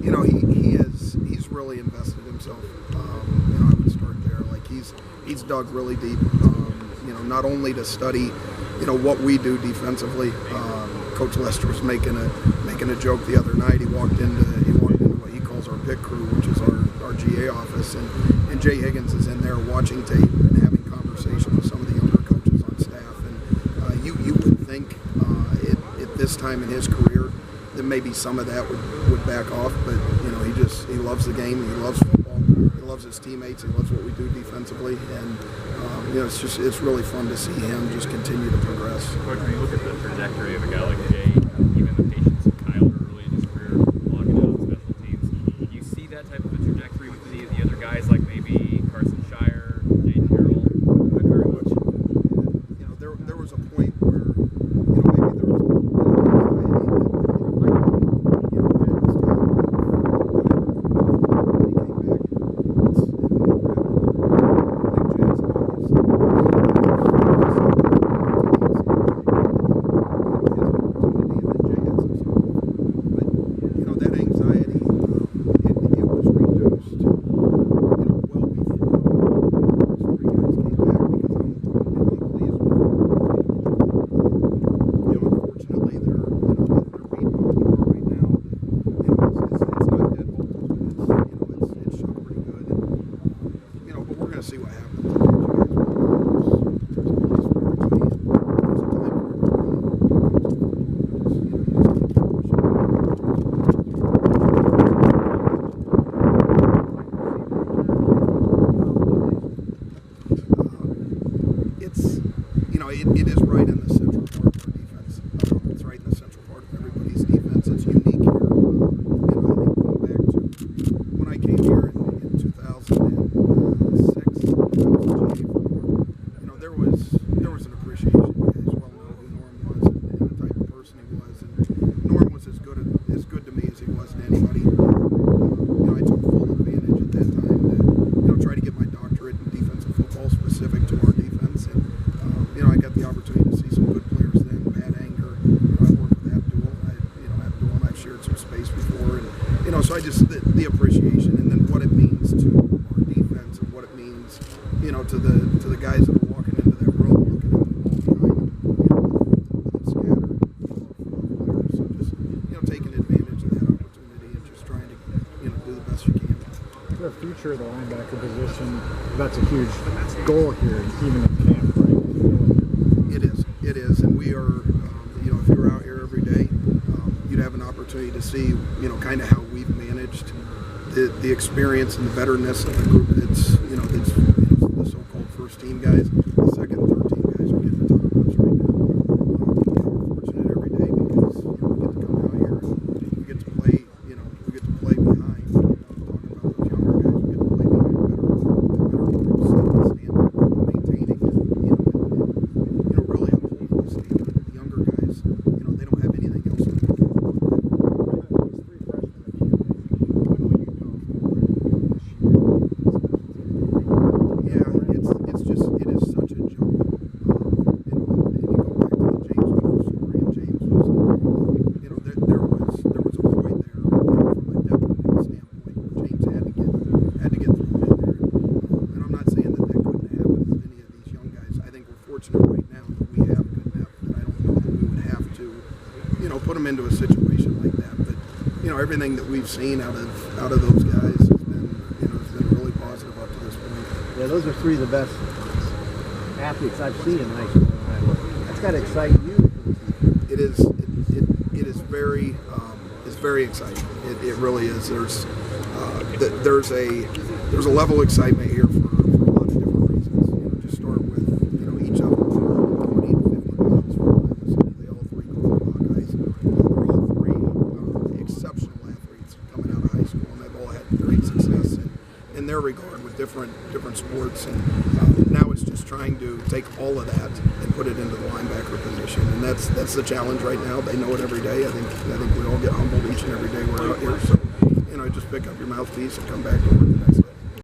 he's really invested himself. I would start there. Like he's dug really deep. Not only to study, what we do defensively. Coach Lester was making a joke the other night. He walked into what he calls our pick crew, which is our GA office, and Jay Higgins is in there watching tape and having conversation with some of the younger coaches on staff. And you would think at this time in his career that maybe some of that would back off, but he loves the game. He loves football. He loves his teammates. He loves what we do defensively, and it's really fun to see him just continue to progress. Coach, when you look at the trajectory of a guy like Jay, even the patience of Kyler early in his career, locking out special teams, do you see that type of a trajectory with any of the other guys, like maybe Carson Shire, Jaden Harrell? Very much. There was a point where maybe there was see what happens. It is right in the central part of our defense. It's right in the central part of everybody's defense. It's unique here. I think going back to when I came here in 2006, there was an appreciation. You guys well know who Norm was and the type of person he was. And Norm was as good to me as he was to anybody. I took full advantage at that time to try to get my doctorate in defensive football specific to our defense. And I got the opportunity to see some good players then. Pat Anger, I worked with Abdul. Abdul and I've shared some space before, and so I just the appreciation, and then what it means to our defense, and what it means, to the guys that are walking into that room, looking at the ball behind them, with it scattered, players. So just taking advantage of that opportunity and just trying to do the best you can. For the future of the linebacker position, that's a huge goal here, even in camp, right? It is, and we are, if you're out here every day, you'd have an opportunity to see, kind of how we've managed the experience and the veteranness of the group that's the so-called first team guys. The second and third team guys are getting the top reps right now. We're fortunate every day because we get to come out here and we get to play, behind. Talking about those younger guys, we get to play behind better groups, set the standard, maintaining it, really upholding the standard. The younger guys, they don't have anything else to do. Right now that we have good depth, and I don't know that we would have to, put them into a situation like that. But everything that we've seen out of those guys has been really positive up to this point. Yeah, those are three of the best athletes I've seen in high school in Iowa. That's got to excite you. It is. It is very. It's very exciting. It really is. There's a level of excitement here for a lot of different reasons. Just start with each of them. 20 to 50 miles from Iowa City. They all three go to Buckeyes. They're all three exceptional athletes coming out of high school, and they've all had great success in their regard with different sports. And now it's just trying to take all of that and put it into the linebacker position, and that's the challenge right now. They know it every day. I think we all get humbled each and every day we're out here. So just pick up your mouthpiece and come back to work.